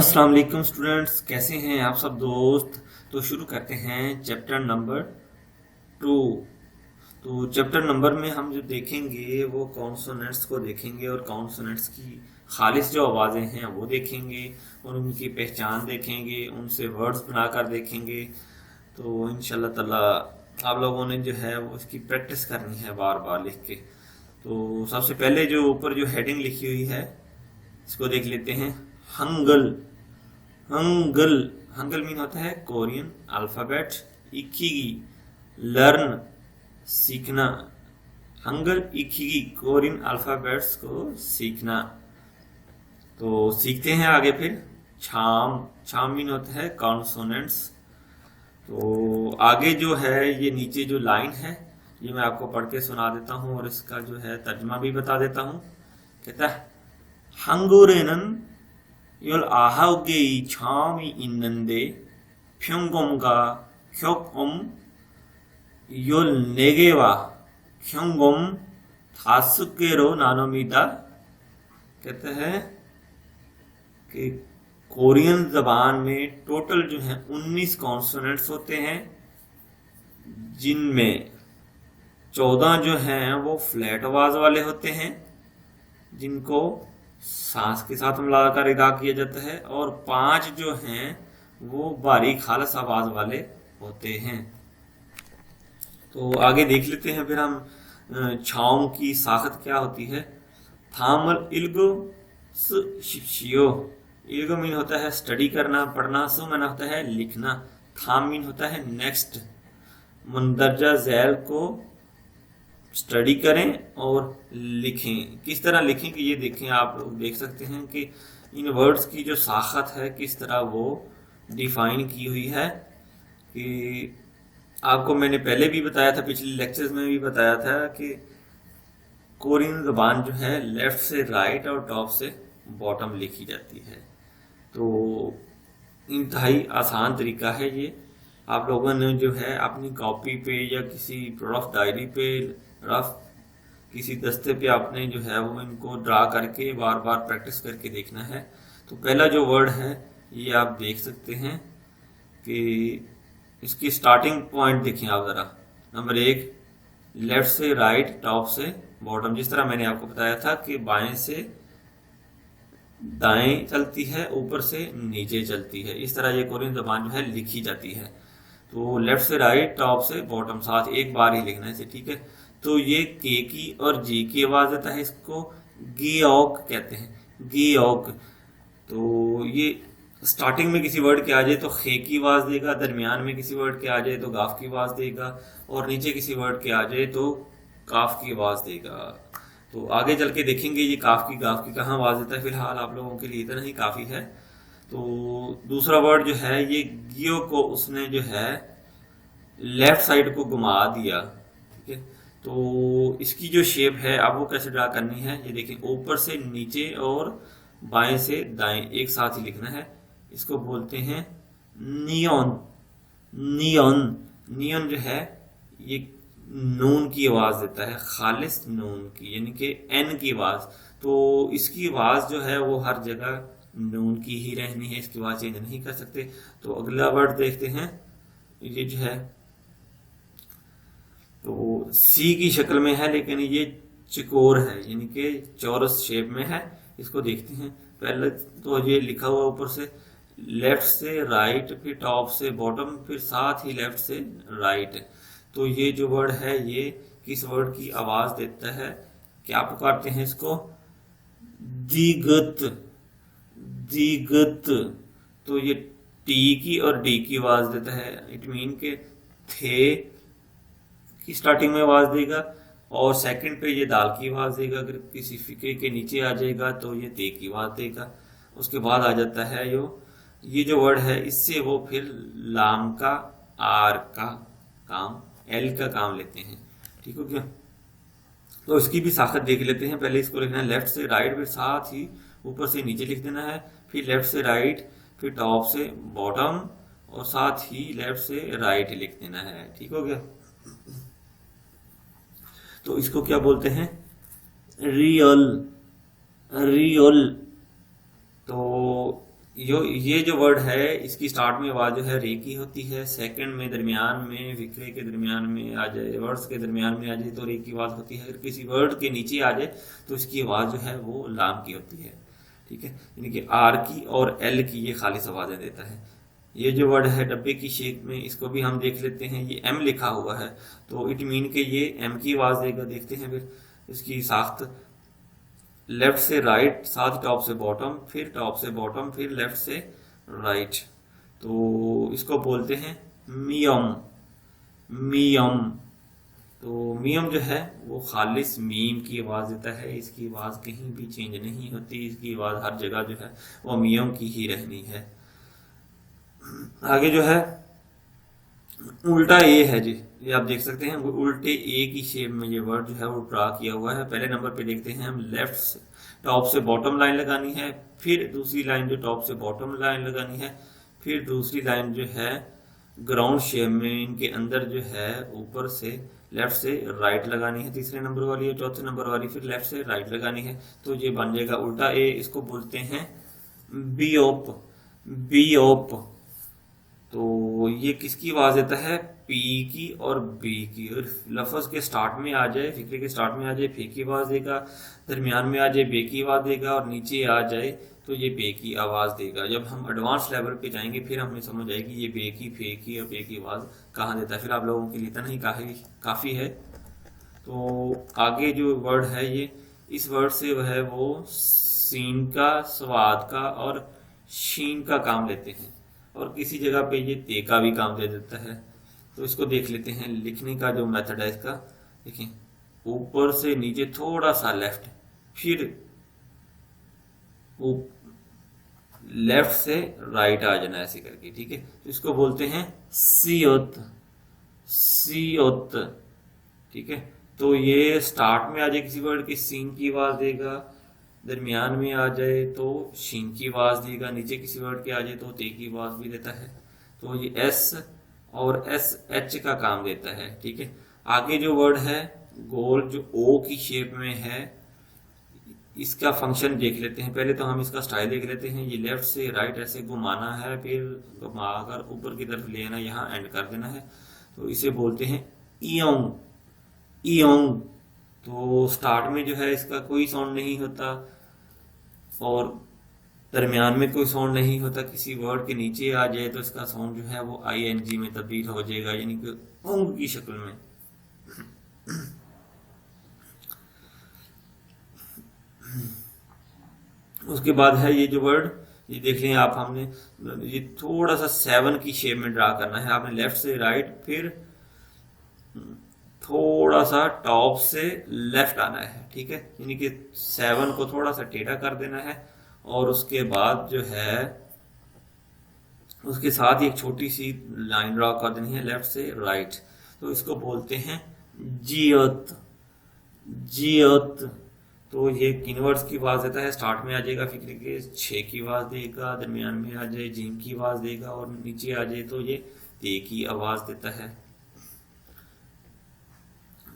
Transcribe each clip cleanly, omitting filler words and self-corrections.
अस्सलाम वालेकुम स्टूडेंट्स, कैसे हैं आप सब दोस्त। तो शुरू करते हैं चैप्टर नंबर 2। तो चैप्टर नंबर में हम जो देखेंगे वो कॉन्सोनेंट्स को देखेंगे और कॉन्सोनेंट्स की खालिस जो आवाज़ें हैं वो देखेंगे और उनकी पहचान देखेंगे, उनसे वर्ड्स बनाकर देखेंगे। तो इंशाल्लाह ताला आप लोगों ने जो है वो इसकी प्रैक्टिस करनी है बार बार लिख के। तो सबसे पहले जो ऊपर जो हेडिंग लिखी हुई है इसको देख लेते हैं। हंगल। हंगल हंगल मीन होता है कोरियन अल्फाबेट। इकिगी लर्न, सीखना। हंगल इकिगी कोरियन अल्फाबेट्स को सीखना। तो सीखते हैं आगे फिर। छाम। छाम मीन होता है कॉन्सोनेंट्स। तो आगे जो है ये नीचे जो लाइन है ये मैं आपको पढ़ के सुना देता हूँ और इसका जो है तर्जमा भी बता देता हूँ। कहता है 한국에는 19개의 차음이 있는데 평검과 격음 14개와 경검 5개로 나눕니다। कहते हैं कि कोरियन जबान में टोटल जो है 19 कॉन्सोनेंट्स होते हैं, जिनमें 14 जो हैं वो फ्लैट आवाज वाले होते हैं जिनको सांस के साथ मिलाकर अदा किया जाता है, और 5 जो हैं वो बारीक खालस आवाज वाले होते हैं। तो आगे देख लेते हैं फिर हम छाओं की साखत क्या होती है। थामल इल्गो शियो। इल्गो मीन होता है स्टडी करना, पढ़ना। सु मीन होता है लिखना। थाम मीन होता है नेक्स्ट। मुंदरजा झैल को स्टडी करें और लिखें। किस तरह लिखें कि ये देखें, आप लोग देख सकते हैं कि इन वर्ड्स की जो साखत है किस तरह वो डिफाइन की हुई है। कि आपको मैंने पहले भी बताया था, पिछले लेक्चर्स में भी बताया था कि कोरियन ज़बान जो है लेफ्ट से राइट और टॉप से बॉटम लिखी जाती है। तो इंतहाई आसान तरीका है ये। आप लोगों ने जो है अपनी कॉपी पे या किसी रफ डायरी पे, रफ किसी दस्ते पे आपने जो है वो इनको ड्रा करके बार बार प्रैक्टिस करके देखना है। तो पहला जो वर्ड है ये आप देख सकते हैं कि इसकी स्टार्टिंग पॉइंट देखें आप ज़रा। नंबर 1 लेफ्ट से राइट, टॉप से बॉटम। जिस तरह मैंने आपको बताया था कि बाएं से दाएं चलती है, ऊपर से नीचे चलती है। इस तरह ये कोरियन ज़बान जो है लिखी जाती है। तो लेफ्ट से राइट, टॉप से बॉटम, साथ एक बार ही लिखना है इसे, ठीक है। तो ये के की और जी की आवाज देता है, इसको गियोक कहते हैं, गियोक। तो ये स्टार्टिंग में किसी वर्ड के आ जाए तो खे की आवाज देगा, दरमियान में किसी वर्ड के आ जाए तो गाफ की आवाज देगा, और नीचे किसी वर्ड के आ जाए तो काफ की आवाज देगा। तो आगे चल के देखेंगे ये काफ की गाफ की कहाँ आवाज देता है। फिलहाल आप लोगों के लिए इतना ही काफी है। तो दूसरा वर्ड जो है ये गियो को उसने जो है लेफ्ट साइड को घुमा दिया, ठीक है। तो इसकी जो शेप है अब वो कैसे ड्रा करनी है ये देखें। ऊपर से नीचे और बाएं से दाएं एक साथ ही लिखना है। इसको बोलते हैं नियॉन। नियॉन। नियॉन जो है ये नून की आवाज देता है, खालिस नून की, यानी कि एन की आवाज। तो इसकी आवाज जो है वो हर जगह नून की ही रहनी है, इसकी आवाज चेंज नहीं कर सकते। तो अगला वर्ड देखते हैं। ये जो है तो सी की शक्ल में है लेकिन ये चकोर है, यानी कि चौरस शेप में है। इसको देखते हैं। पहले तो ये लिखा हुआ ऊपर से लेफ्ट से राइट, फिर टॉप से बॉटम, फिर साथ ही लेफ्ट से राइट। तो ये जो वर्ड है ये किस वर्ड की आवाज देता है, क्या पुकारते हैं इसको? दिगत। दिगत। तो ये टी की और डी की आवाज देता है। इट मीन के थे की स्टार्टिंग में आवाज देगा, और सेकंड पे ये दाल की आवाज देगा। अगर किसी फिक्रे के नीचे आ जाएगा तो ये ते की आवाज देगा। उसके बाद आ जाता है ये जो वर्ड है इससे वो फिर लाम का, आर का काम, एल का काम लेते हैं, ठीक हो गया। तो इसकी भी साखत देख लेते हैं। पहले इसको लिखना है लेफ्ट से राइट, फिर साथ ही ऊपर से नीचे लिख देना है, फिर लेफ्ट से राइट, फिर टॉप से बॉटम, और साथ ही लेफ्ट से राइट लिख देना है, ठीक हो गया। तो इसको क्या बोलते हैं? रियल। रियल। तो ये जो वर्ड है इसकी स्टार्ट में आवाज जो है रे की होती है, सेकंड में दरमियान में फिक्रे के दरमियान में आ जाए, वर्ड्स के दरमियान में आ जाए तो रे की आवाज होती है। अगर किसी वर्ड के नीचे आ जाए तो इसकी आवाज जो है वो लाम की होती है। ठीक है, यानी कि आर की और एल की ये खालिस आवाजें देता है। ये जो वर्ड है डब्बे की शेप में, इसको भी हम देख लेते हैं, ये एम लिखा हुआ है तो इट मीन के ये एम की आवाज देगा। देखते हैं फिर इसकी साख्त, लेफ्ट से राइट, साथ टॉप से बॉटम, फिर टॉप से बॉटम, फिर लेफ्ट से राइट। तो इसको बोलते हैं मियम। मियम, तो मियम जो है वो खालिस मीम की आवाज़ देता है, इसकी आवाज़ कहीं भी चेंज नहीं होती, इसकी आवाज़ हर जगह जो है वो मियम की ही रहनी है। आगे जो है उल्टा ए है जी, ये आप देख सकते हैं वो उल्टे ए की शेप में ये वर्ड जो है वो ड्रा किया हुआ है। पहले नंबर पे देखते हैं हम, लेफ्ट से टॉप से बॉटम लाइन लगानी है, फिर दूसरी लाइन जो टॉप से बॉटम लाइन लगानी है, फिर दूसरी लाइन जो है ग्राउंड शेप में इनके अंदर जो है ऊपर से लेफ्ट से राइट लगानी है, तीसरे नंबर वाली या चौथे नंबर वाली, फिर लेफ्ट से राइट लगानी है। तो ये बन जाएगा उल्टा ए। इसको बोलते हैं बीओप। बीओप, तो ये किसकी आवाज देता है? पी की और बी की। और लफ्ज के स्टार्ट में आ जाए, फिक्रे के स्टार्ट में आ जाए फे की आवाज देगा, दरमियान में आ जाए बे की आवाज देगा, और नीचे आ जाए तो ये बे की आवाज देगा। जब हम एडवांस लेवल पे जाएंगे फिर हमें समझ आएगी ये बे की, फे की और बे की आवाज कहाँ देता है। फिर आप लोगों के लिए इतना ही काफी है। तो आगे जो वर्ड है ये, इस वर्ड से वह है वो सीन का, स्वाद का और शीन का काम लेते हैं, और किसी जगह पे ये ते का भी काम दे देता है। तो इसको देख लेते हैं, लिखने का जो मेथड है इसका। देखें, ऊपर से नीचे थोड़ा सा लेफ्ट, फिर लेफ्ट से राइट आ जाना ऐसे करके। ठीक है, तो इसको बोलते हैं सियोत। सियोत, ठीक है। तो ये स्टार्ट में आ जाए किसी वर्ड की सीन की आवाज देगा, दरमियान में आ जाए तो शीन की आवाज देगा, नीचे किसी वर्ड के आ जाए तो ते की आवाज भी देता है। तो ये एस और एस एच का काम देता है। ठीक है, आगे जो वर्ड है गोल जो ओ की शेप में है, इसका फंक्शन देख लेते हैं। पहले तो हम इसका स्टाइल देख लेते हैं। ये लेफ्ट से राइट ऐसे घुमाना है, फिर घुमाकर ऊपर की तरफ ले आना, यहाँ एंड कर देना है। तो इसे बोलते हैं इयोंग। इयोंग, तो स्टार्ट में जो है इसका कोई साउंड नहीं होता, और दरमियान में कोई साउंड नहीं होता। किसी वर्ड के नीचे आ जाए तो इसका साउंड जो है वो ING में तब्दील हो जाएगा, यानी कि ऊंग की शक्ल में। उसके बाद है ये जो वर्ड, ये देख लें आप, हमने ये थोड़ा सा 7 की शेप में ड्रा करना है। आपने लेफ्ट से राइट, फिर थोड़ा सा टॉप से लेफ्ट आना है। ठीक है, यानी कि 7 को थोड़ा सा टेढ़ा कर देना है, और उसके बाद जो है उसके साथ ही एक छोटी सी लाइन ड्रा कर देनी है लेफ्ट से राइट। तो इसको बोलते हैं जियत। जियत, तो ये किन वर्ड्स की आवाज देता है? स्टार्ट में आ जाएगा फिक्र के 6 की आवाज देगा, दरमियान में आ जाए जीम की आवाज देगा, और नीचे आ जाए तो ये ते की आवाज देता है।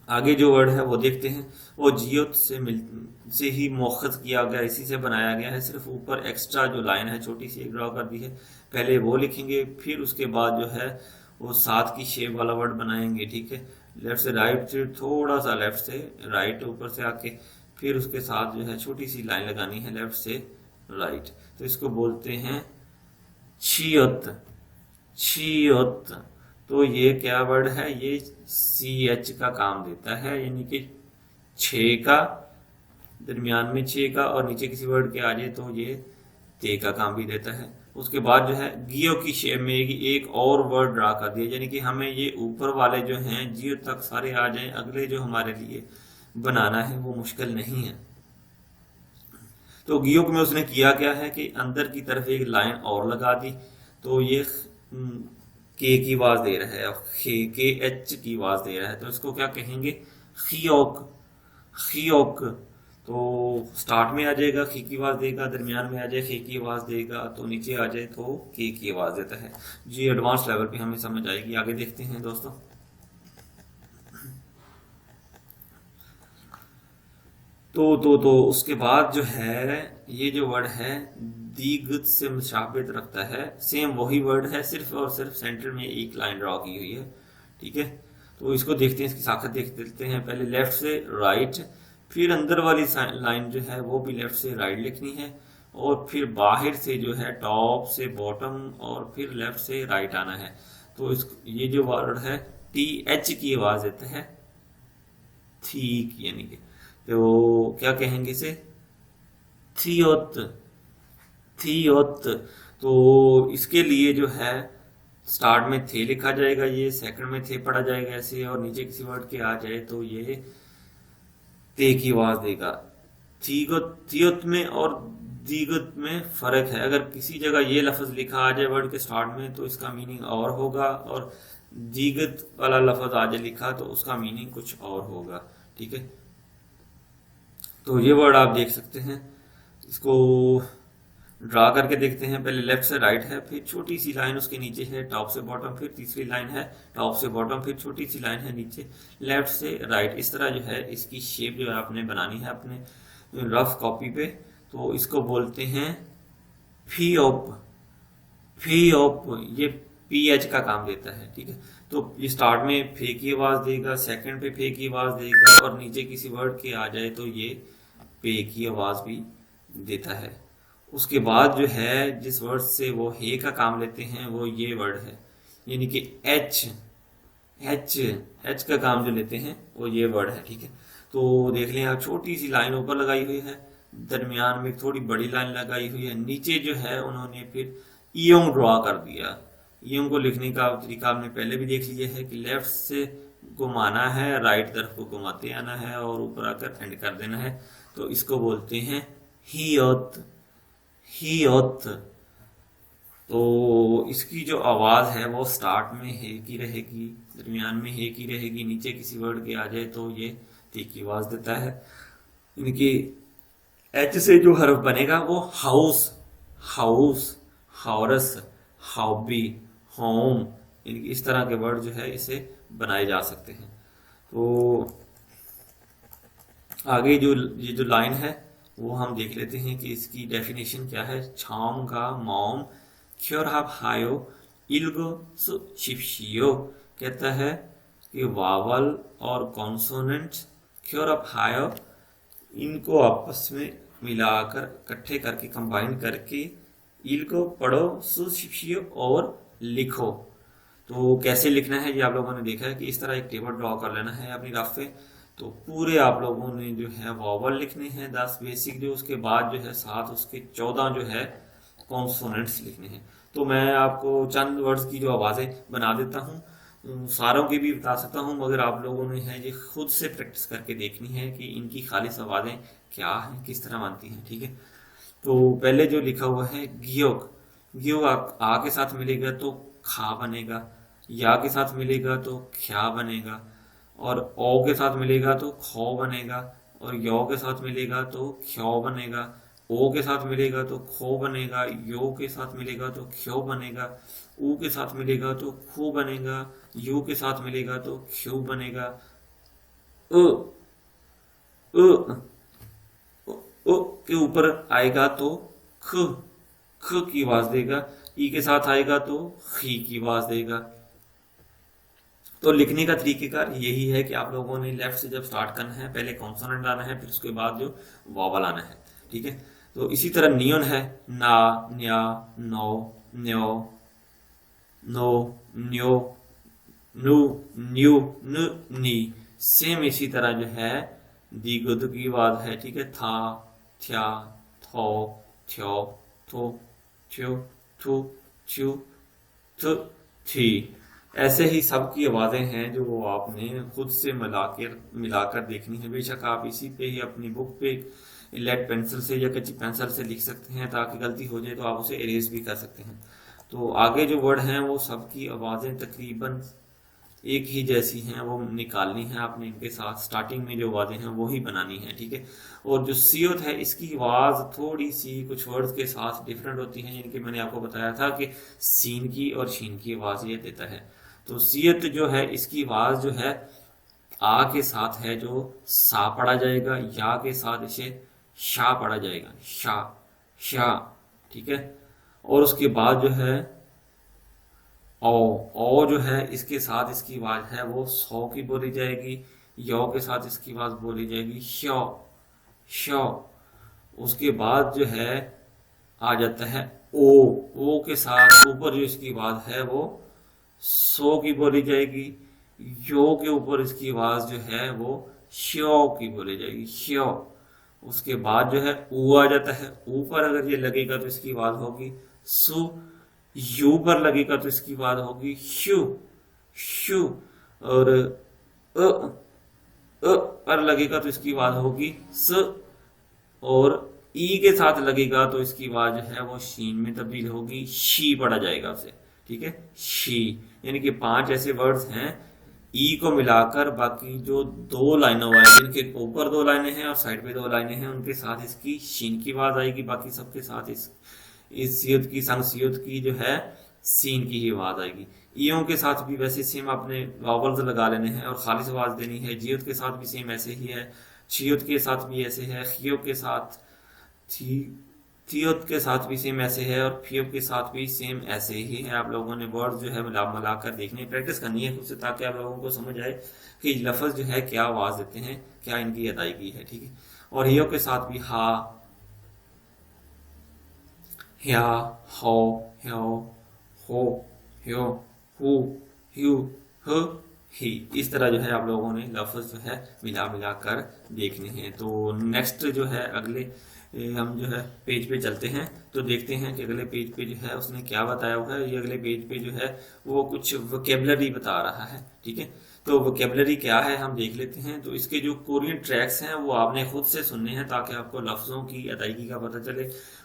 आगे जो वर्ड है वो देखते हैं, वो जियोत से ही मौखज किया गया, इसी से बनाया गया है। सिर्फ ऊपर एक्स्ट्रा जो लाइन है छोटी सी एक ड्रॉ कर दी है, पहले वो लिखेंगे, फिर उसके बाद जो है वो 7 की शेप वाला वर्ड बनाएंगे। ठीक है, लेफ्ट से राइट, फिर थोड़ा सा लेफ्ट से राइट ऊपर से आके, फिर उसके साथ जो है छोटी सी लाइन लगानी है लेफ्ट से राइट। तो इसको बोलते हैं छियत। छियत, तो ये क्या वर्ड है? ये CH का काम देता है, यानी कि 6 का, दरमियान में 6 का, और नीचे किसी वर्ड के आ जाए तो ये ते का काम भी देता है। उसके बाद जो है गियो की शेप में एक और वर्ड ड्रा कर दिया, यानी कि हमें ये ऊपर वाले जो हैं जियो तक सारे आ जाएं, अगले जो हमारे लिए बनाना है वो मुश्किल नहीं है। तो गियो में उसने किया क्या है कि अंदर की तरफ एक लाइन और लगा दी, तो ये के की आवाज दे रहा है, के एच की आवाज दे रहा है, तो इसको क्या कहेंगे? खियोक। खियोक, तो स्टार्ट में आ जाएगा खी की आवाज देगा, दरमियान में आ जाए खे की आवाज देगा, तो नीचे आ जाए तो के की आवाज देता है जी। एडवांस लेवल पे हमें समझ आएगी। आगे देखते हैं दोस्तों। तो उसके बाद जो है ये जो वर्ड है दीगत से मुशाबित रखता है, सेम वही वर्ड है, सिर्फ और सिर्फ सेंटर में एक लाइन ड्रॉ की हुई है। ठीक है, तो इसको देखते हैं, इसकी साखत देख लेते हैं। पहले लेफ्ट से राइट, फिर अंदर वाली लाइन जो है वो भी लेफ्ट से राइट लिखनी है, और फिर बाहर से जो है टॉप से बॉटम, और फिर लेफ्ट से राइट आना है। तो ये जो वर्ड है टी एच की आवाज देता है, ठीक, यानी कि तो क्या कहेंगे इसे, थियोत, थियोत। तो इसके लिए जो है स्टार्ट में थे लिखा जाएगा, ये सेकंड में थे पढ़ा जाएगा ऐसे, और नीचे किसी वर्ड के आ जाए तो ये ते की आवाज देगा। थीगत, थियोत में और दीगत में फर्क है। अगर किसी जगह ये लफ्ज लिखा आ जाए वर्ड के स्टार्ट में तो इसका मीनिंग और होगा, और दीगत वाला लफ्ज आ जाए लिखा तो उसका मीनिंग कुछ और होगा। ठीक है, तो ये वर्ड आप देख सकते हैं, इसको ड्रा करके देखते हैं। पहले लेफ्ट से राइट है, फिर छोटी सी लाइन उसके नीचे है टॉप से बॉटम, फिर तीसरी लाइन है टॉप से बॉटम, फिर छोटी सी लाइन है नीचे लेफ्ट से राइट। इस तरह जो है इसकी शेप जो है आपने बनानी है अपने रफ कॉपी पे। तो इसको बोलते हैं फीओप, फीओप, ये पी एच का काम देता है। ठीक है, तो ये स्टार्ट में फे की आवाज देगा, सेकंड पे फे की आवाज देगा, और नीचे किसी वर्ड के आ जाए तो ये पे की आवाज भी देता है। उसके बाद जो है जिस वर्ड से वो हे का काम लेते हैं वो ये वर्ड है, यानी कि एच, एच, एच का काम जो लेते हैं वो ये वर्ड है। ठीक है, तो देख लें आप, छोटी सी लाइन ऊपर लगाई हुई है, दरमियान में थोड़ी बड़ी लाइन लगाई हुई है, नीचे जो है उन्होंने फिर ईयोंग ड्रॉ कर दिया। ईयोंग को लिखने का तरीका आपने पहले भी देख लिया है कि लेफ्ट से घुमाना है, राइट तरफ को घुमाते आना है, और ऊपर आकर एंड कर देना है। तो इसको बोलते हैं हियोत, हियोत। तो इसकी जो आवाज है वो स्टार्ट में हे की रहेगी, दरमियान में हे की रहेगी, नीचे किसी वर्ड के आ जाए तो ये ती की आवाज देता है। इनकी एच से जो हर्फ बनेगा वो हाउस, हाउस, हाउरस, हॉबी, होम, इस तरह के वर्ड जो है इसे बनाए जा सकते हैं। तो आगे जो ये जो लाइन है वो हम देख लेते हैं कि इसकी डेफिनेशन क्या है। छाम का मॉम क्योरहाब हायो इल्गो शिप्शियो, कहता है कि वावल और कॉन्सोनेंट्स क्योरहाब हायो, इनको आपस में मिलाकर इकट्ठे करके कंबाइन करके इल को पढ़ो, सुशिप्शियो और लिखो। तो कैसे लिखना है ये आप लोगों ने देखा है कि इस तरह एक टेबल ड्रॉ कर लेना है अपनी रफ पे। तो पूरे आप लोगों ने जो है वॉवल लिखने हैं 10 बेसिक, जो उसके बाद जो है साथ उसके 14 जो है कॉन्सोनेंट्स लिखने हैं। तो मैं आपको चंद वर्ड्स की जो आवाज़ें बना देता हूँ, सारों की भी बता सकता हूँ, मगर आप लोगों ने है ये खुद से प्रैक्टिस करके देखनी है कि इनकी खालिस आवाज़ें क्या हैं, किस तरह बनती हैं। ठीक है, तो पहले जो लिखा हुआ है गियोग, गियोग आ के साथ मिलेगा तो खा बनेगा, या के साथ मिलेगा तो ख्या बनेगा, और ओ के साथ मिलेगा तो खो बनेगा, और यो के साथ मिलेगा तो ख्यो बनेगा, ओ के साथ मिलेगा तो खो बनेगा, यो के साथ मिलेगा तो ख्यो बनेगा, ऊ के साथ मिलेगा तो खू बनेगा, यू के साथ मिलेगा तो ख्यू बनेगा, उ उ उ के ऊपर आएगा तो ख, ख की आवाज देगा, ई के साथ आएगा तो खी की आवाज देगा। तो लिखने का तरीकेकार यही है कि आप लोगों ने लेफ्ट से जब स्टार्ट करना है पहले कॉन्सोनेंट आना है, फिर उसके बाद जो वॉवल आना है। ठीक है, तो इसी तरह नियन है ना, न्या, नो, न्यो, नो, न्यो, नु, न्यू, न, नी। सेम इसी तरह जो है दीगुद की आवाज है। ठीक है, था, थ्या, थो, थ्यो, थो, थ्यो, थू, थ्यू, थ, थी। ऐसे ही सब की आवाज़ें हैं जो वो आपने खुद से मिलाकर देखनी है। बेशक आप इसी पे ही अपनी बुक पे लेड पेंसिल से या कच्ची पेंसिल से लिख सकते हैं, ताकि गलती हो जाए तो आप उसे इरेज भी कर सकते हैं। तो आगे जो वर्ड हैं वो सबकी आवाज़ें तकरीबन एक ही जैसी हैं, वो निकालनी है आपने इनके साथ। स्टार्टिंग में जो आवाज़ें हैं वो ही बनानी है। ठीक है, और जो सियोत है इसकी आवाज़ थोड़ी सी कुछ वर्ड्स के साथ डिफरेंट होती है, जिनके मैंने आपको बताया था कि सीन की और शीन की आवाज़ ये देता है। तो सियत जो है इसकी आवाज़ जो है आ के साथ है जो सा पढ़ा जाएगा, या के साथ इसे शा पढ़ा जाएगा, शा, शा। ठीक है। और उसके बाद जो है ओ जो है इसके साथ इसकी आवाज है वो सौ की बोली जाएगी। यो के साथ इसकी आवाज बोली जाएगी श्यो श्यो। उसके बाद जो है आ जाता है ओ के साथ ऊपर जो इसकी आवाज है वो सो की बोली जाएगी। यो के ऊपर इसकी आवाज जो है वो श्यो की बोली जाएगी श्यो। उसके बाद जो है ऊ आ जाता है, ऊपर अगर ये लगेगा तो इसकी आवाज होगी सु। यू पर लगेगा तो इसकी आवाज होगी शु शु। और पर लगेगा तो इसकी आवाज होगी स। और ई के साथ लगेगा तो इसकी आवाज जो है वो शीन में तब्दील होगी, शी पढ़ा जाएगा उसे, ठीक है, शी। यानी कि 5 ऐसे वर्ड्स हैं ई को मिलाकर, बाकी जो 2 लाइनों वाले जिनके ऊपर 2 लाइनें हैं और साइड पे 2 लाइनें हैं उनके साथ इसकी शीन की आवाज आएगी, बाकी सबके साथ इस सियत की संग सियत की जो है सीन की ही आवाज आएगी। ईयों के साथ भी वैसे सेम आपने वॉवल्स लगा लेने हैं और खालिश आवाज देनी है। जियत के साथ भी सेम ऐसे ही है, छियत के साथ भी ऐसे है, खियो के साथ थी थियोत के साथ भी सेम ऐसे है और फियोत के साथ भी सेम ऐसे ही है। आप लोगों ने वर्ड जो है मिला मिला कर देखने प्रैक्टिस करनी है खुद से, ताकि आप लोगों को समझ आए कि लफ्ज जो है क्या आवाज देते हैं, क्या इनकी अदायगी है, ठीक है। और हियो के साथ भी हा ह्या हो ह्यो हो ह्यो हु ह्यू ह ही, इस तरह जो है आप लोगों ने लफ्ज जो है मिला मिला कर देखने हैं। तो नेक्स्ट जो है अगले हम जो है पेज पे चलते हैं तो देखते हैं कि अगले पेज पे जो है उसने क्या बताया हुआ है। ये अगले पेज पे जो है वो कुछ वोकेबलरी बता रहा है, ठीक है। तो वोकेबलरी क्या है हम देख लेते हैं। तो इसके जो कोरियन ट्रैक्स हैं वो आपने खुद से सुनने हैं ताकि आपको लफ्ज़ों की अदायगी का पता चले,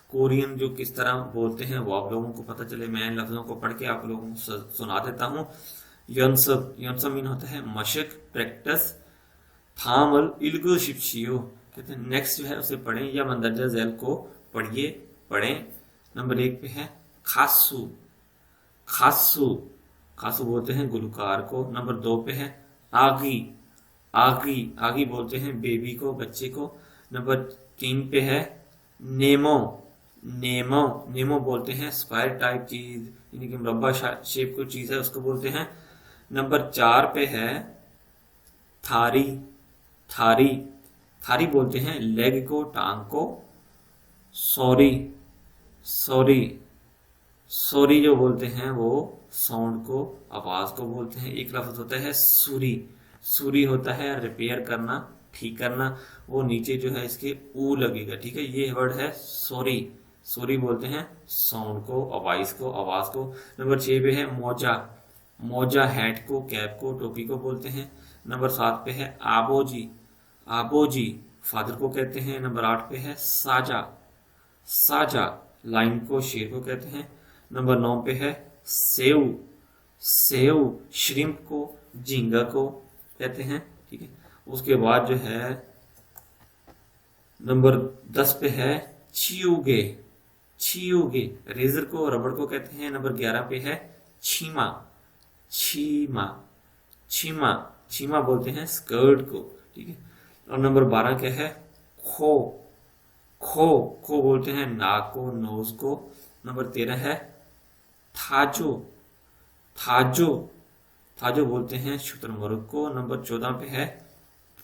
कोरियन जो किस तरह बोलते हैं वो आप लोगों को पता चले। मैं लफ्ज़ों को पढ़ के आप लोगों को सुना देता हूँ। यंसब, यंसब मीन होता है मशक, प्रैक्टिस। थामल इल्गो शिप्शियो कहते हैं नेक्स्ट जो है उसे पढ़ें या मंदरजा झैल को पढ़िए पढ़ें। नंबर 1 पे है खासू, खासू खासू बोलते हैं गुलकार को। नंबर 2 पे है आगी, आगी आगी बोलते हैं बेबी को, बच्चे को। नंबर 3 पे है नेमो, नेमो नेमो बोलते हैं स्क्वायर टाइप चीज, यानी कि मुरब्बा शेप को चीज है उसको बोलते हैं। नंबर 4 पे है थारी, थारी थारी बोलते हैं लेग को, टांग को। सॉरी, सॉरी सॉरी जो बोलते हैं वो साउंड को, आवाज को बोलते हैं। एक लफ्ज होता है सूरी, सूरी होता है रिपेयर करना, ठीक करना। वो नीचे जो है इसके ऊ लगेगा, ठीक है। ये वर्ड है सॉरी, सॉरी बोलते हैं साउंड को, वॉइस को, आवाज को। नंबर 6 पे है मोजा, मोजा हैट को, कैप को, टोपी को बोलते हैं। नंबर 7 पे है आबोजी, आबोजी फादर को कहते हैं। नंबर 8 पे है साजा, साजा लाइन को, शेर को कहते हैं। नंबर 9 पे है सेव, सेव श्रिम्प को, झींगा को कहते हैं, ठीक है। उसके बाद जो है नंबर 10 पे है छियुगे, छियुगे रेजर को, रबड़ को कहते हैं। नंबर 11 पे है छीमा, छीमा छीमा छीमा बोलते हैं स्कर्ट को, ठीक है। और नंबर 12 क्या है खो, खो खो बोलते हैं नाक को, नोज को। नंबर 13 है थाजो, थाजो थाजो बोलते हैं शुतुरमुर्ग को। नंबर 14 पे है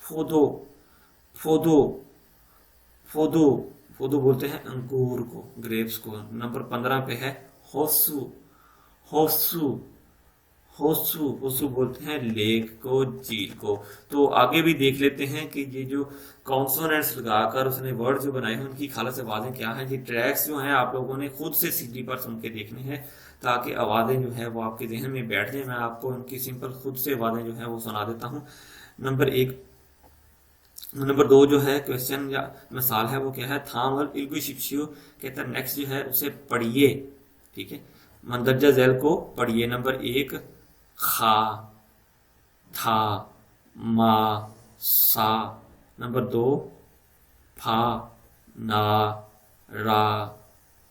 फोदो, फोदो फोदो फोदो बोलते हैं अंगूर को, ग्रेप्स को। नंबर 15 पे है होसु, होसु होसु होसु बोलते हैं लेक को, झील को। तो आगे भी देख लेते हैं कि ये जो कॉन्सोनेंट्स लगाकर उसने वर्ड जो बनाए हैं उनकी खालस आवाजें क्या हैं। ये ट्रैक्स जो हैं आप लोगों ने खुद से सीडी पर सुन के देखने हैं ताकि आवाजें जो है वो आपके जहन में बैठ जाए। मैं आपको उनकी सिंपल खुद से आवाजें जो है वो सुना देता हूँ। नंबर 1, नंबर 2 जो है क्वेश्चन या मिसाल है वो क्या है थाम और इल्गु शिप्शियो कहता है नेक्स्ट जो है उसे पढ़िए, ठीक है। मंदरजा झैल को पढ़िए। नंबर 1 खा, था, मा, सा। नंबर 2 फा, ना, रा,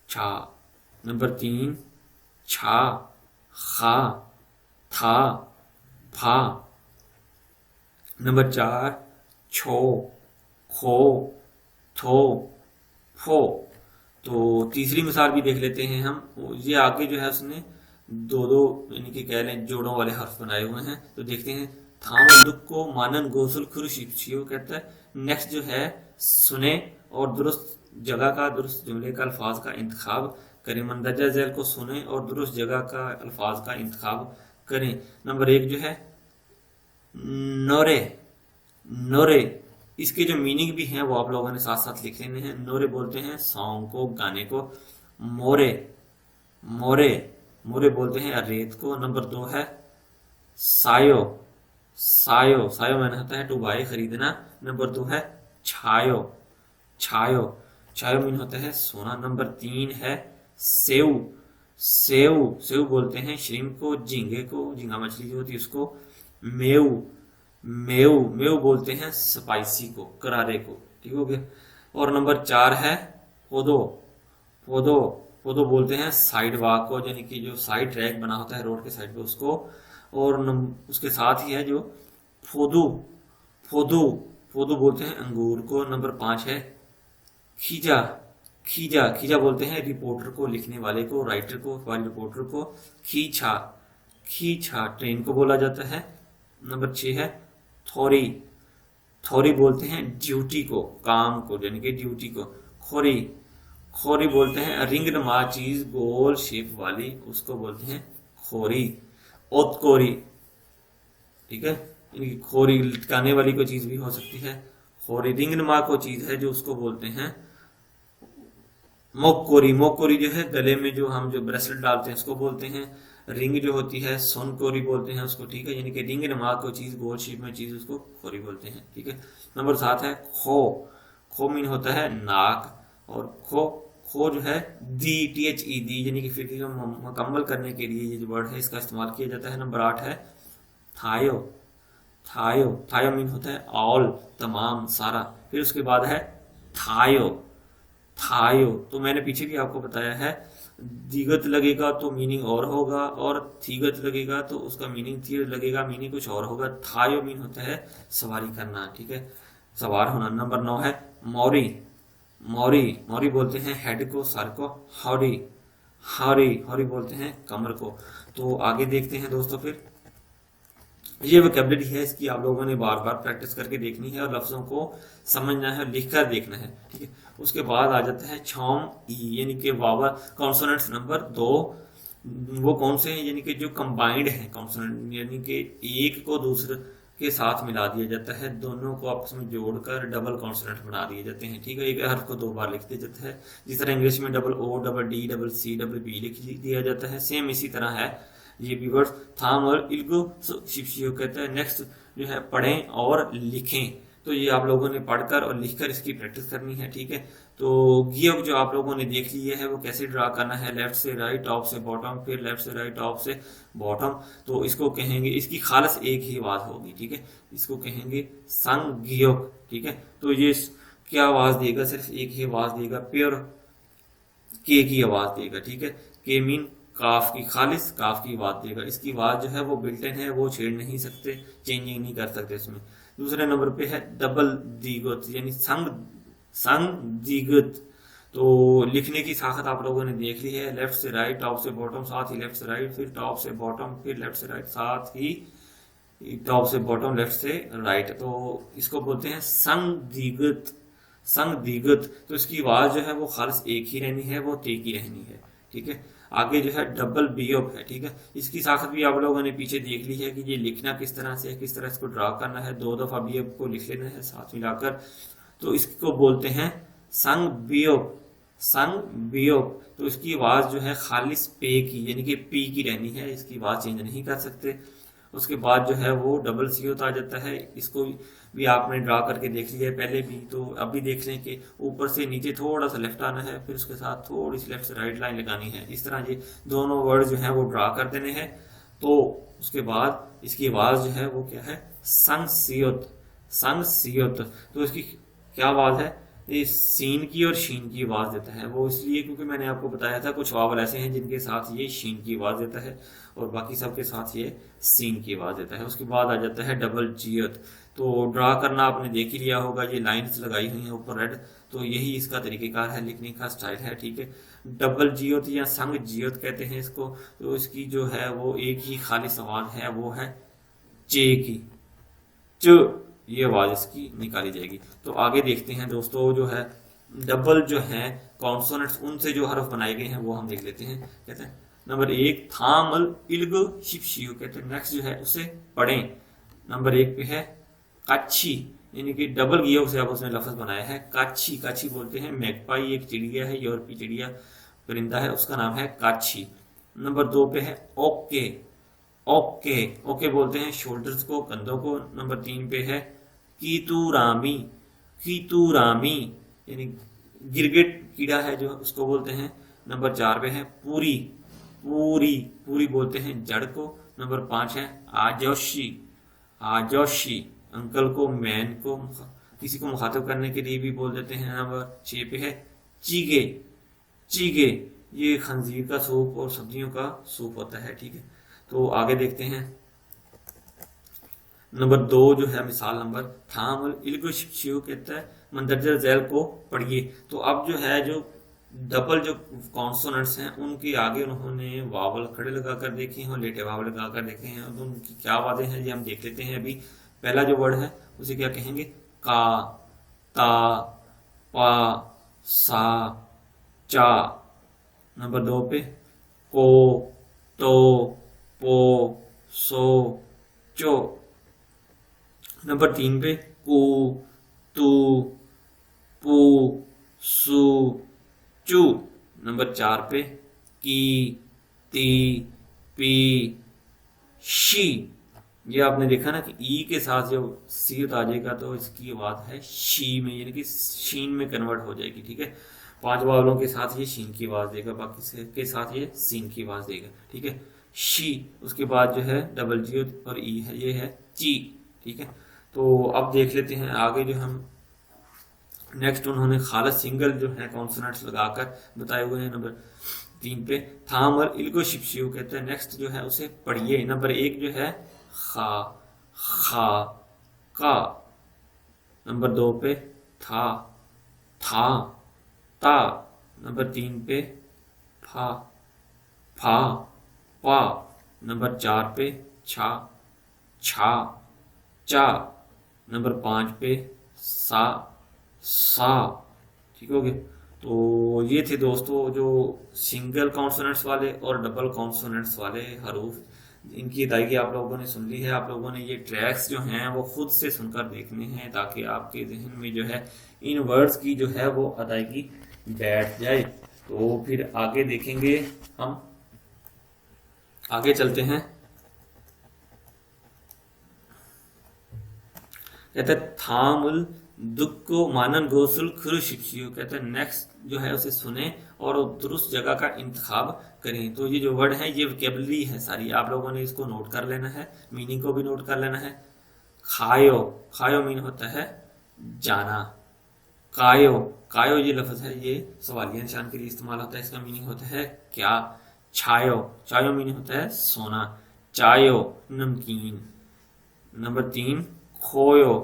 छा। नंबर 3 छा, खा, था, फा। नंबर 4 छो, खो, थो, फो। तो तीसरी मिसाल भी देख लेते हैं हम। ये आगे जो है उसने दो दो यानी कि कह लें जोड़ों वाले हर्फ बनाए हुए हैं। तो देखते हैं, थाम दुख को मानन गोसल खुरुशियो कहता है। नेक्स्ट जो है, सुने और दुरुस्त जगह का, दुरुस्त जुमले का, अल्फाज का इंतखाब करें। मंदरजा झैल को सुने और दुरुस्त जगह का, अल्फाज का इंतखाब करें। नंबर 1 जो है नोरे। नोरे, इसके जो मीनिंग भी हैं वो आप लोगों ने साथ साथ लिख लेने हैं। नोरे बोलते हैं सॉन्ग को, गाने को। मोरे, मोरे, मोरे बोलते हैं रेत को। नंबर 2 है सायो। सायो, सायो मैंने होता है टू बाय, खरीदना। नंबर 2 है छायो। छायो, छायो मीन होता है सोना। नंबर 3 है सेव। सेव, सेव बोलते हैं श्रिम्प को, झींगे को, झींगा मछली जो होती है उसको। मेव, मेव, मेव बोलते हैं स्पाइसी को, करारे को। ठीक हो गया। और नंबर 4 है पोदो। पोदो, पोदो बोलते हैं साइड वॉक को, यानी कि जो साइड ट्रैक बना होता है रोड के साइड पे उसको। और उसके साथ ही है जो फोदू। फोदू, फोदू बोलते हैं अंगूर को। नंबर 5 है खीजा। खीजा, खीजा बोलते हैं रिपोर्टर को, लिखने वाले को, राइटर को, अखबार रिपोर्टर को। खींचा, खींचा ट्रेन को बोला जाता है। नंबर 6 है थोरी। थोरी बोलते हैं ड्यूटी को, काम को, यानी कि ड्यूटी को। खोरी, खोरी बोलते हैं रिंग नुमा चीज गोल शेप वाली, उसको बोलते हैं खोरी। ओतकोरी, ठीक है, यानी खोरी लटकाने वाली कोई चीज भी हो सकती है। खोरी रिंग नुमा को चीज है जो, उसको बोलते हैं मोकोरी। मोकोरी जो है गले में जो हम जो ब्रेसलेट डालते हैं उसको बोलते हैं। रिंग जो होती है सोनकोरी बोलते हैं उसको, ठीक है, यानी कि रिंग नुमा को चीज, गोल शेप में चीज, उसको खोरी बोलते हैं। ठीक है। नंबर 7 है खो। खो मीन होता है नाक। और खो, खो जो है दी, THE दी, यानी कि फिक्र को मुकम्मल करने के लिए ये जो वर्ड है इसका इस्तेमाल किया जाता है। नंबर 8 है थायो। थायो, थायो मीन होता है ऑल, तमाम, सारा। फिर उसके बाद है थायो। थायो, तो मैंने पीछे भी आपको बताया है, दिगत लगेगा तो मीनिंग और होगा, और थीगत लगेगा तो उसका मीनिंग, थी लगेगा मीनिंग कुछ और होगा। थायो मीन होता है सवारी करना, ठीक है, सवार होना। नंबर 9 है मौरी। मौरी, मौरी बोलते हैं हेड को, सर को। हौरी, हौरी, हौरी बोलते हैं कमर को। तो आगे देखते हैं दोस्तों। फिर ये वोकैबुलरी है, इसकी आप लोगों ने बार बार प्रैक्टिस करके देखनी है और लफ्जों को समझना है, लिख कर देखना है, ठीक है। उसके बाद आ जाता है छौम ई, यानी कि वावल कॉन्सोनेंट्स नंबर 2। वो कौन से हैं, यानी कि जो कंबाइंड हैं कॉन्सोनेंट, यानी कि एक को दूसरे के साथ मिला दिया जाता है, दोनों को आपस में जोड़कर डबल कॉन्सोनेंट बना दिए जाते हैं, ठीक है। एक हर्फ को 2 बार लिख दिया जाता है, जिस तरह इंग्लिश में double O, double D, double C, double B लिख दिया जाता है, सेम इसी तरह है ये भी वर्ड्स। थाम और इल्गो शिप्शियो कहते हैं। नेक्स्ट जो है पढ़ें और लिखें। तो ये आप लोगों ने पढ़कर और लिखकर इसकी प्रैक्टिस करनी है, ठीक है। तो गियोग जो आप लोगों ने देख लिया है वो कैसे ड्रा करना है, लेफ्ट से राइट, टॉप से बॉटम, फिर लेफ्ट से राइट, टॉप से बॉटम। तो इसको कहेंगे, इसकी खालस एक ही आवाज होगी, ठीक है, इसको कहेंगे संग गियोग, ठीक है। तो ये क्या आवाज देगा, सिर्फ एक ही आवाज देगा, प्योर के की आवाज देगा, ठीक है। के मीन काफ की, खालिस काफ की आवाज देगा। इसकी आवाज जो है वो बिल्टन है, वो छेड़ नहीं सकते, चेंजिंग नहीं कर सकते इसमें। दूसरे नंबर पे है डबल दीगत, यानी संग, संग दीगत। तो लिखने की साखत आप लोगों ने देख ली है, लेफ्ट से राइट, टॉप से बॉटम, साथ ही लेफ्ट से राइट, फिर टॉप से बॉटम, फिर लेफ्ट से राइट, साथ ही टॉप से बॉटम, लेफ्ट से राइट। तो इसको बोलते हैं संग दीगत, संग दीगत। तो इसकी आवाज जो है वो खालिस एक ही रहनी है, वो ते की रहनी है, ठीक है। आगे जो है डबल बीओप है, ठीक है। इसकी साखत भी आप लोगों ने पीछे देख ली है कि ये लिखना किस तरह से है, किस तरह इसको ड्रा करना है। 2 दफा बीओप को लिख लेना है साथ मिलाकर। तो इसको बोलते हैं संग बीओप, संग बीओप। तो इसकी आवाज जो है खालिस पे की, यानी कि पी की रहनी है, इसकी आवाज चेंज नहीं कर सकते। उसके बाद जो है वो डबल सी होता आ जाता है। इसको भी आपने ड्रा करके देख लिया है पहले भी, तो अब भी देख लें कि ऊपर से नीचे थोड़ा सा लेफ्ट आना है, फिर उसके साथ थोड़ी सी लेफ्ट से राइट लाइन लगानी है। इस तरह ये दोनों वर्ड जो है वो ड्रा कर देने हैं। तो उसके बाद इसकी आवाज जो है वो क्या है, संग सियोत, संग सियोत। तो इसकी क्या आवाज है, ये सीन की और शीन की आवाज देता है। वो इसलिए क्योंकि मैंने आपको बताया था कुछ वावल ऐसे हैं जिनके साथ ये शीन की आवाज देता है और बाकी सब के साथ ये सीन की आवाज देता है। उसके बाद आ जाता है डबल जियत। तो ड्रा करना आपने देख ही लिया होगा, ये लाइंस लगाई हुई हैं ऊपर रेड, तो यही इसका तरीकेकार है, लिखने का स्टाइल है, ठीक है। डबल जियोत या संग जियोत कहते हैं इसको। तो इसकी जो है वो एक ही खाली सवाल है, वो है चे की, च, ये आवाज इसकी निकाली जाएगी। तो आगे देखते हैं दोस्तों, जो है डबल जो है कॉन्सोनेंट्स, उनसे जो हरफ बनाए गए हैं वो हम देख लेते हैं। कहते हैं नंबर 1 थामल इल्ग शिपशियो, कहते हैं नेक्स्ट जो है उसे पढ़ें। नंबर 1 पे है काच्छी, यानी कि डबल गियो से अब उसने लफ्ज बनाया है काच्छी। काच्छी बोलते हैं मैगपाई, एक चिड़िया है, यूरोपीय चिड़िया परिंदा है, उसका नाम है काच्छी। नंबर 2 पे है ओके, ओके ओके बोलते हैं शोल्डर्स को, कंधों को। नंबर 3 पे है कीतुरामी, कीतुरामी यानी गिरगिट कीड़ा है जो, उसको बोलते हैं। नंबर 4 पे है पूरी, पूरी पूरी बोलते हैं जड़ को। नंबर 5 है आजोशी, आजोशी अंकल को, मैन को, किसी को मुखातिब करने के लिए भी बोल देते हैं। नंबर 6 पे है चीगे, चीगे ये खंजीर का सूप और सब्जियों का सूप होता है, ठीक है। तो आगे देखते हैं नंबर 2 जो है मिसाल नंबर थाम इल्गो शिक्षियो कहता है मंदरजा झैल को पढ़िए। तो अब जो है जो डबल जो कॉन्सोनेंट्स हैं उनके आगे उन्होंने वावल खड़े लगाकर देखे हैं और लेटे वावल लगाकर देखे हैं, तो उनकी क्या वादे हैं ये हम देख लेते हैं। अभी पहला जो वर्ड है उसे क्या कहेंगे, का, ता, पा, सा, चा। नंबर 2 पे को, तो, पो, सो, चो। नंबर 3 पे कु, तू, पू, सु, चू। नंबर 4 पे की, ती, पी, शी। ये आपने देखा ना कि ई के साथ जब सी आ जाएगा तो इसकी आवाज है शी में, यानी कि शीन में कन्वर्ट हो जाएगी, ठीक है। 5 वालों के साथ ये शीन की आवाज देगा, बाकी के साथ ये सीन की आवाज देगा, ठीक है। शी, उसके बाद जो है डबल जी और ई है, ये है ची, ठीक है। तो अब देख लेते हैं आगे जो हम नेक्स्ट उन्होंने खालस सिंगल जो है कॉन्सोनेंट्स लगाकर बताए हुए हैं। नंबर 3 पे थाम और इल्गो शिपशियो कहते हैं नेक्स्ट जो है उसे पढ़िए। नंबर 1 जो है खा, खा, का। नंबर 2 पे था, था, ता। नंबर 3 पे फा, फा, पा। नंबर 4 पे छा, छा, चा। नंबर 5 पे सा, सा, ठीक हो गया। तो ये थे दोस्तों जो सिंगल कॉन्सोनेंट्स वाले और डबल कॉन्सोनेंट्स वाले हरूफ, इनकी अदायगी आप लोगों ने सुन ली है। आप लोगों ने ये ट्रैक्स जो हैं वो खुद से सुनकर देखने हैं ताकि आपके जहन में जो है इन वर्ड्स की जो है वो अदायगी बैठ जाए। तो फिर आगे देखेंगे हम, आगे चलते हैं। कहते हैं थामुल दुख को मानन गोसुल खुर शिक्षियो, कहते हैं नेक्स्ट जो है उसे सुने और दुरुस्त जगह का इंतखाब करें। तो ये जो वर्ड है ये वोकैबुलरी है सारी, आप लोगों ने इसको नोट कर लेना है, मीनिंग को भी नोट कर लेना है। खायो, खायो मीन होता है जाना। कायो, कायो ये लफ्ज है ये सवालिया निशान के लिए इस्तेमाल होता है, इसका मीनिंग होता है क्या। छायो, छायो मीनिंग होता है सोना। चायो नमकीन। नंबर 3 खोयो,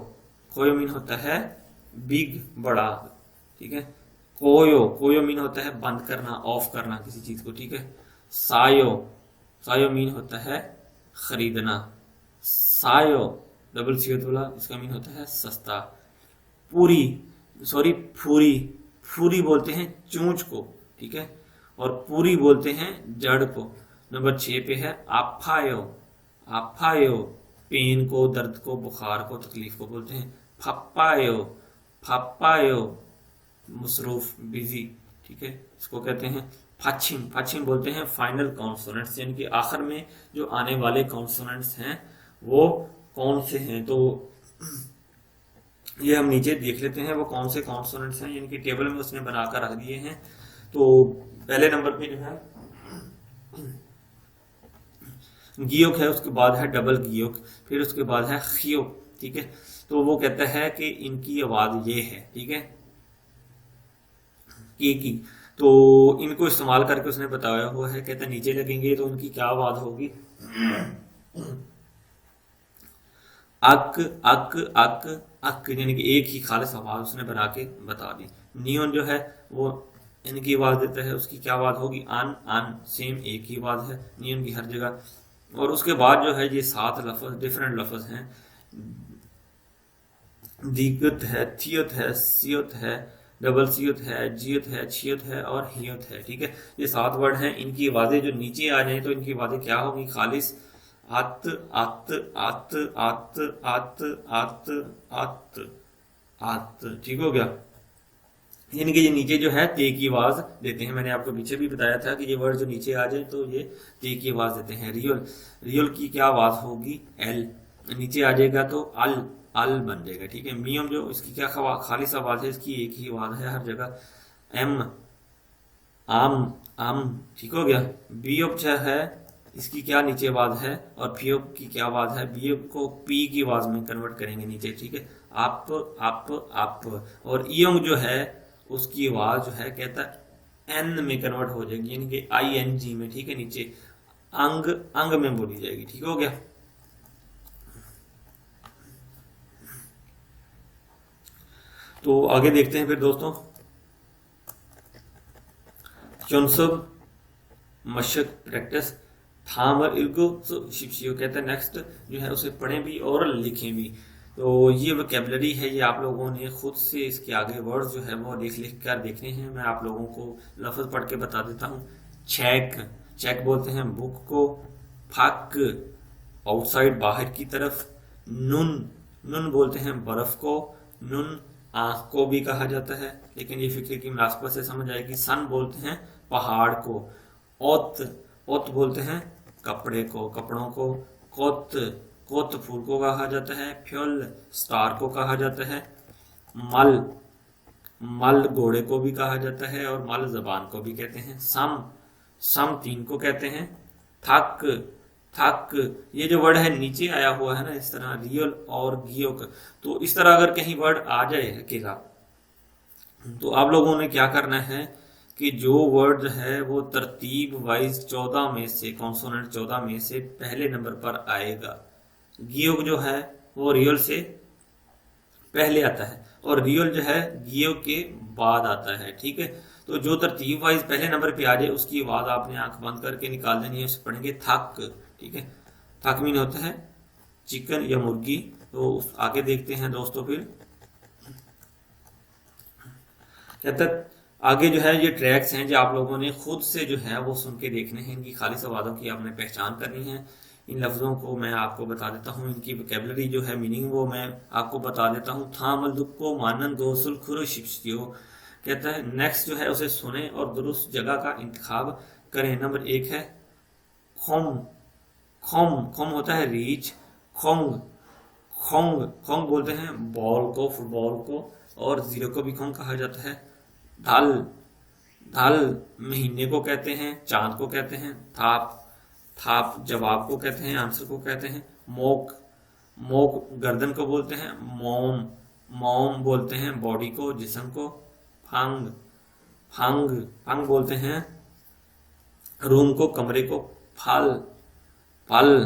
खोयो मीन होता है बिग, बड़ा, ठीक है। कोयो, कोयो मीन होता है बंद करना, ऑफ करना किसी चीज को, ठीक है। सायो, सायो मीन होता है खरीदना। सायो डबल सीओ वाला, इसका मीन होता है सस्ता। पूरी, सॉरी फूरी, फूरी बोलते हैं चूंच को, ठीक है, और पूरी बोलते हैं जड़ को। नंबर 6 पे है आफायो, आफायो पेन को, दर्द को, बुखार को, तकलीफ को बोलते हैं। फप्पायो, फप्पायो मसरूफ, बिजी, ठीक है, इसको कहते हैं फाचिंग। फाचिंग बोलते हैं फाइनल कॉन्सोनेंट्स, यानी कि आखिर में जो आने वाले कॉन्सोनेंट्स हैं वो कौन से हैं। तो ये हम नीचे देख लेते हैं वो कौन से कॉन्सोनेंट्स हैं, यानी कि टेबल में उसने बनाकर रख दिए हैं। तो पहले नंबर पे जो है गियोक है, उसके बाद है डबल गियोक, फिर उसके बाद है खियोक, ठीक है। तो वो कहता है कि इनकी आवाज ये है, ठीक है, की। तो इनको इस्तेमाल करके उसने बताया हुआ है, कहता है नीचे लगेंगे तो इनकी क्या आवाज होगी। अक अक अक अक, यानी कि एक ही खालिस आवाज उसने बना के बता दी। नियॉन जो है वो इनकी आवाज देता है, उसकी क्या आवाज होगी, अन अन, सेम एक ही आवाज है नियॉन की हर जगह। और उसके बाद जो है ये 7 लफ्ज डिफरेंट लफ्ज हैं, दीगत है, थियत है, सियत है, डबल सियत है, जियत है, छियत है और हियत है। ठीक है, ये 7 वर्ड हैं, इनकी आवाजें जो नीचे आ जाए तो इनकी आवाजें क्या होगी, खालिस अत अत अत अत अत अत अत अत। ठीक हो गया, यानी कि ये नीचे जो है ते की आवाज देते हैं। मैंने आपको पीछे भी बताया था कि ये वर्ड जो नीचे आ जाए तो ये ते की आवाज देते हैं। रियल, रियल की क्या आवाज होगी, एल, नीचे आ जाएगा तो अल, अल बन जाएगा। ठीक है, मियम जो इसकी क्या खालिस आवाज है, इसकी एक ही आवाज है हर जगह, एम, आम, आम। ठीक हो गया, बीओप जो है इसकी क्या नीचे आवाज है और पीओप की क्या आवाज है, बीओप को पी की आवाज में कन्वर्ट करेंगे नीचे। ठीक है, अप अप अप। और ईयोंग जो है उसकी आवाज जो है कहता है एन में कन्वर्ट हो जाएगी, यानी कि आई एन जी में। ठीक है, नीचे अंग, अंग में बोली जाएगी। ठीक हो गया, तो आगे देखते हैं फिर दोस्तों। चुनसब मशक प्रैक्टिस थाम और इर्गो शिपशियो कहते हैं नेक्स्ट जो है उसे पढ़ें भी और लिखें भी। तो ये वोकेबलरी है, ये आप लोगों ने खुद से इसके आगे वर्ड्स जो है वो लिख लिख कर देखने हैं। मैं आप लोगों को लफ्ज पढ़ के बता देता हूँ। चेक, चेक बोलते हैं बुक को। फक, आउटसाइड बाहर की तरफ। नुन, नुन बोलते हैं बर्फ को। नुन आंख को भी कहा जाता है, लेकिन ये फिक्र की मुनासबत से समझ आएगी। सन बोलते हैं पहाड़ को। ओत, ओत बोलते हैं कपड़े को, कपड़ों को। कोत, कोत फूल को कहा जाता है। फ्योल स्टार को कहा जाता है। मल, मल घोड़े को भी कहा जाता है और मल जबान को भी कहते हैं। सम, सम तीन को कहते हैं। थक, थक ये जो वर्ड है नीचे आया हुआ है ना इस तरह, रियल और गियोक, तो इस तरह अगर कहीं वर्ड आ जाए अकेला तो आप लोगों ने क्या करना है कि जो वर्ड है वो तरतीब वाइज 14 में से, कॉन्सोनेंट 14 में से पहले नंबर पर आएगा। गियोग जो है वो रियल से पहले आता है और रियल जो है गियोग के बाद आता है। ठीक है, तो जो तरतीब वाइज पहले नंबर पे आ जाए उसकी आवाज आपने आंख बंद करके निकाल देनी है, उसे पढ़ेंगे थक। ठीक है, थक मीन होता है चिकन या मुर्गी। तो आगे देखते हैं दोस्तों। फिर कहता आगे जो है ये ट्रैक्स हैं जो आप लोगों ने खुद से जो है वो सुन के देखने हैं, इनकी खालिस आवाज़ों की आपने पहचान करनी है। इन लफ्ज़ों को मैं आपको बता देता हूँ, इनकी वोकेबलरी जो है मीनिंग वो मैं आपको बता देता हूँ। थामल दुख को मानन गोसल खुर शिप्सियो कहता है नेक्स्ट जो है उसे सुने और दुरुस्त जगह का इंतखाब करें। नंबर 1 है खोम, खोम, खोम होता है रीच। खोंग, खोंग, खोंग बोलते हैं बॉल को, फुटबॉल को, और जीरो को भी खोंग कहा जाता है। धल, धल महीने को कहते हैं, चांद को कहते हैं। थाप, थाप जवाब को कहते हैं, आंसर को कहते हैं। मोक, मोक गर्दन को बोलते हैं। मोम, मोम बोलते हैं बॉडी को, जिस्म को। फंग, फंग, फंग बोलते हैं रूम को, कमरे को। फल, फल,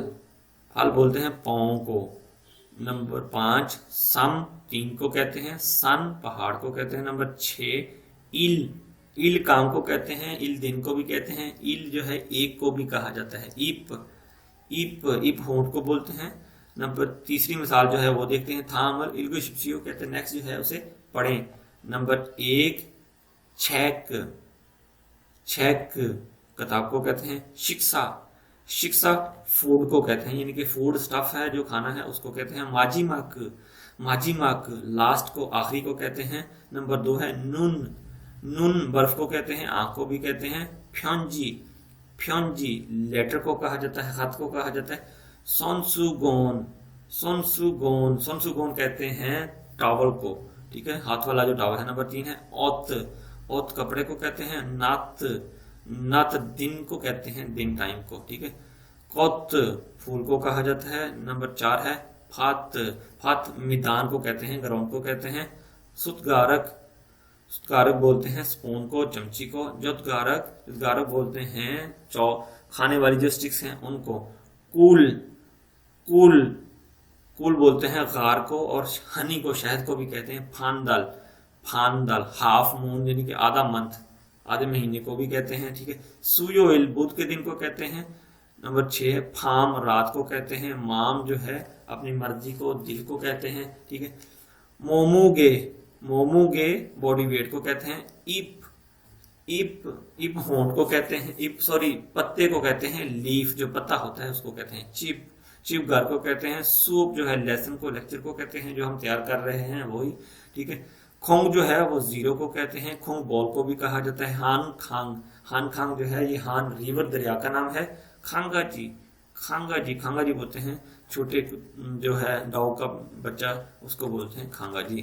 फल बोलते हैं पाँव को। नंबर 5 सम 3 को कहते हैं। सन पहाड़ को कहते हैं। नंबर 6 इल, इल काम को कहते हैं, इल दिन को भी कहते हैं। इल जो है एक को भी कहा जाता है। इप, इप, इप होंठ को बोलते हैं। नंबर तीसरी मिसाल जो है वो देखते हैं। थामल इल्गो शिप्सियो कहते हैं नेक्स्ट जो है उसे पढ़ें। नंबर 1 छेक, छेक किताब को कहते हैं। शिक्षा, शिक्षा फूड को कहते हैं, यानी कि फूड स्टफ है जो खाना है उसको कहते हैं। माजीमाक, माजीमाक लास्ट को, आखिरी को कहते हैं। नंबर 2 है नून, नून बर्फ को कहते हैं, आंख को भी कहते हैं। फ्योंजी, फ्योंजी लेटर को कहा जाता है, खत को कहा जाता है। सोनसुगोन, सोनसुगोन, सोनसुगोन कहते हैं टॉवल को। ठीक है, हाथ वाला जो टॉवल है। नंबर 3 है ओत, ओत कपड़े को कहते हैं। नात, नात दिन को कहते हैं, दिन टाइम को। ठीक है, कोत फूल को कहा जाता है। नंबर 4 है फात, फात मैदान को कहते हैं, ग्राउंड को कहते हैं। सुतगारक, सुतगारक बोलते हैं स्पून को, चमची को। जुतगारक, जुतगारक बोलते हैं खाने वाली जो स्टिक्स हैं उनको। कूल, कूल कुल बोलते हैं गार को, और हनी को, शहद को भी कहते हैं फानदल। फानदल हाफ मून यानी कि आधा मंथ, आधे महीने को भी कहते हैं, ठीक है। सुयोइल बुध के दिन को कहते हैं। नंबर 6 है फाम, रात को कहते हैं। माम जो है अपनी मर्जी को, दिल को कहते हैं, ठीक है। मोमुगे, मोमुगे बॉडी वेट को कहते हैं। इप, इप, इप होंठ को कहते हैं। इप सॉरी पत्ते को कहते हैं। लीफ जो पत्ता होता है उसको कहते हैं चिप, चिप घर को कहते हैं। सूप जो है लेसन को, लेक्चर को कहते हैं जो हम तैयार कर रहे हैं वही, ठीक है। खोंग जो है वो जीरो को कहते हैं। खोंग बॉल को भी कहा जाता है। हान खांग, हान खांग जो है ये हान रिवर दरिया का नाम है। खांगा जी, खांगा जी, खांगा जी बोलते हैं छोटे जो है डॉग का बच्चा उसको बोलते हैं खांगा जी।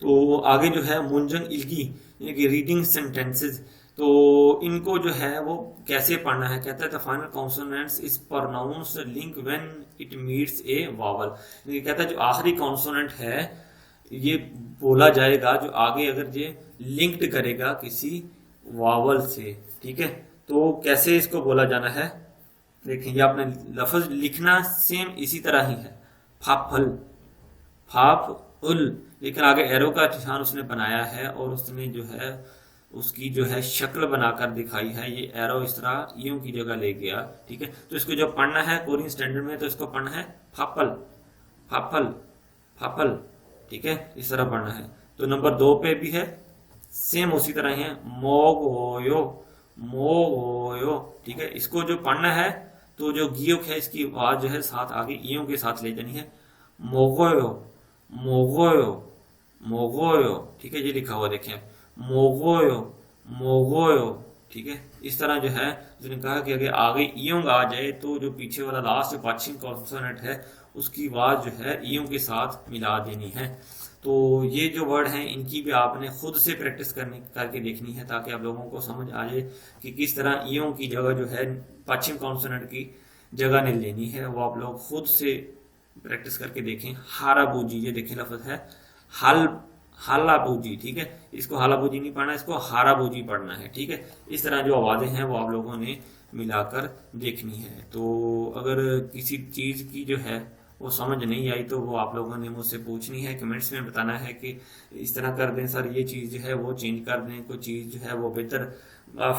तो आगे जो है मुंजंग इल्गी यानी कि रीडिंग सेंटेंसेस, तो इनको जो है वो कैसे पढ़ना है। कहता है the final consonants is pronounced link when it meets A vowel. कहता है जो आखिरी कॉन्सोनेंट है ये बोला जाएगा जो आगे अगर ये लिंक्ड करेगा किसी वावल से, ठीक है। तो कैसे इसको बोला जाना है देखें, ये आपने लफ्ज लिखना सेम इसी तरह ही है। फाफल, फाफ उल, लेकिन आगे एरो का निशान उसने बनाया है और उसने जो है उसकी जो है शक्ल बनाकर दिखाई है। ये एरो इस तरह ईयों की जगह ले गया, ठीक है। तो इसको जब पढ़ना है कोरियन स्टैंडर्ड में तो इसको पढ़ना है फाफल, फाफल, फाफल, ठीक है, इस तरह पढ़ना है। तो नंबर 2 पे भी है सेम उसी तरह ही है मोगोयो, मोगोयो, ठीक है। इसको जो पढ़ना है तो जो गियोक है इसकी आवाज जो है साथ आगे ईयों के साथ ले जानी है। मोगोयो, मोगोयो, मोगोयो, ठीक है। ये लिखा हुआ देखें मोगोयो, मोगोयो, ठीक है। इस तरह जो है उसने कहा कि अगर आगे ईयोंग आ जाए तो जो पीछे वाला लास्ट जो पश्चिम कॉन्सोनेंट है उसकी आवाज जो है ईयों के साथ मिला देनी है। तो ये जो वर्ड हैं इनकी भी आपने खुद से प्रैक्टिस करके देखनी है ताकि आप लोगों को समझ आ जाए कि किस तरह ईयों की जगह जो है पश्चिम कॉन्सोनेंट की जगह नहीं लेनी है। वो आप लोग खुद से प्रैक्टिस करके देखें। हाराबूजी, ये देखें लफ्ज है हल, हालाबूजी, ठीक है। इसको हालाबूजी नहीं पढ़ना, इसको हाराबूजी पढ़ना है, ठीक है। इस तरह जो आवाजें हैं वो आप लोगों ने मिलाकर देखनी है। तो अगर किसी चीज की जो है वो समझ नहीं आई तो वो आप लोगों ने मुझसे पूछनी है, कमेंट्स में बताना है कि इस तरह कर दें सर, ये चीज़ जो है वो चेंज कर दें, कोई चीज़ जो है वो बेहतर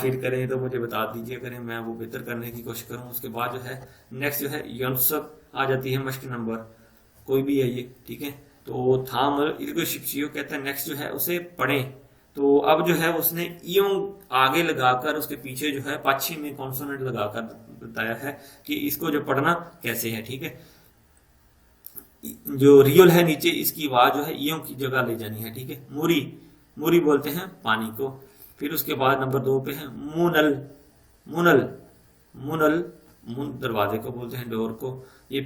फिर करें तो मुझे बता दीजिए, करें मैं वो बेहतर करने की कोशिश करूँ। उसके बाद जो है नेक्स्ट जो है यंसब आ जाती है मश्क नंबर, कोई भी है ये, ठीक है। तो थाम इनको शिप्सियो कहते हैं। नेक्स्ट जो है उसे पढ़ें। तो अब जो है उसने ईयों आगे लगाकर उसके पीछे जो है पश्चिम में कॉन्सोनेंट लगाकर बताया है कि इसको जो पढ़ना कैसे है, ठीक है। जो रियल है नीचे इसकी आवाज जो है ईयों की जगह ले जानी है, ठीक है। मुरी, मुरी बोलते हैं पानी को। फिर उसके बाद नंबर 2 पे है मुनल, मुनल, मुनल, मुन दरवाजे को बोलते हैं, डोर को। ये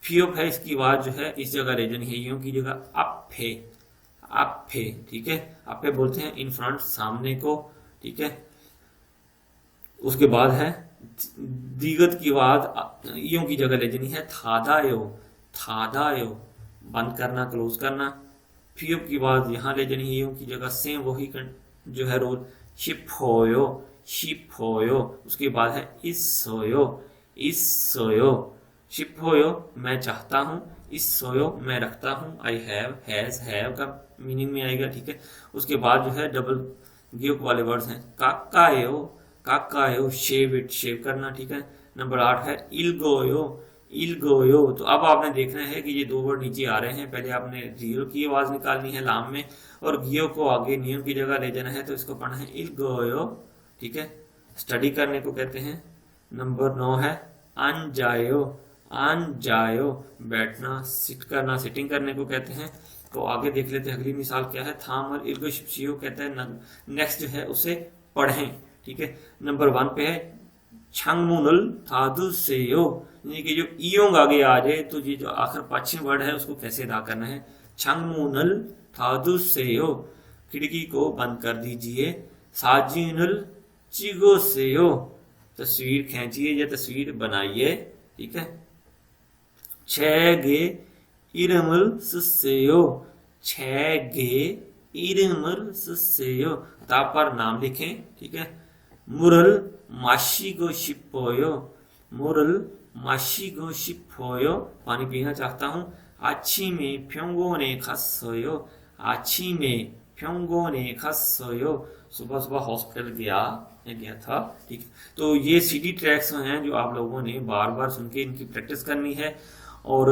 फियोप है, इसकी आवाज जो है इस जगह ले जानी है ईयों की जगह। अफे, अफे, ठीक है। अफे बोलते हैं इन फ्रंट, सामने को, ठीक है। उसके बाद है दीगत की आवाज ईयों की जगह ले जानी है। थादायो, थादायो, बंद करना, क्लोज करना। फियोप की आवाज यहाँ ले जानी है ईयों की जगह, सेम वही जो है रोल। शिफोयो, शिफोयो। उसके बाद है इस्सोयो, इस्सोयो। शिफोयो मैं चाहता हूँ, इस्सोयो मैं रखता हूँ। आई हैव, हैज, हैव का मीनिंग में आएगा, ठीक है। उसके बाद जो है डबल गियोक वाले वर्ड्स हैं। काकायो, काकायो शेव इट, शेव करना, ठीक है। नंबर 8 है इलगोयो, इलगोयो। तो अब आपने देखना है कि ये 2 वर्ड नीचे आ रहे हैं, पहले आपने जीरो की आवाज निकालनी है लाम में और गियो को आगे नियम की जगह ले जाना है, तो इसको पढ़ना है इलगोयो, ठीक है। स्टडी करने को कहते हैं। नंबर 9 है अनजायो, अनजायो, बैठना, सिट करना, सिटिंग करने को कहते हैं। तो आगे देख लेते हैं अगली मिसाल क्या है। थाम और इर्गोशिप्सियो कहते हैं नेक्स्ट जो है उसे पढ़ें, ठीक है। नंबर 1 पे है छंगमुनल थादुसेयो, यानी कि जो ईयोंग आगे आ जाए तो ये जो आखिर पश्चिम वर्ड है उसको कैसे अदा करना है। छंगमुनल थादुसेयो, खिड़की को बंद कर दीजिए। साजिनल चिगोसेयो, तस्वीर खींचिए या तस्वीर बनाइए, ठीक है। छगे इरमल सुसेयो, छगे इरमल सुसेयो, किताब पर नाम लिखें, ठीक है। मुरल माशी को शिपोयो, मुरल 마시고 싶어요, पानी पीना चाहता हूँ। 아침에 병원에 갔어요, 아침에 병원에 갔어요, सुबह सुबह हॉस्पिटल गया था। ठीक है, तो ये सीडी ट्रैक्स हैं जो आप लोगों ने बार बार सुन के इनकी प्रैक्टिस करनी है और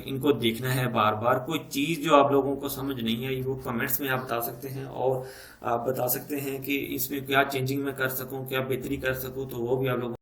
इनको देखना है बार बार। कोई चीज़ जो आप लोगों को समझ नहीं आई वो कमेंट्स में आप बता सकते हैं, और आप बता सकते हैं कि इसमें क्या चेंजिंग मैं कर सकूं, क्या बेहतरी कर सकूं, तो वो भी आप लोगों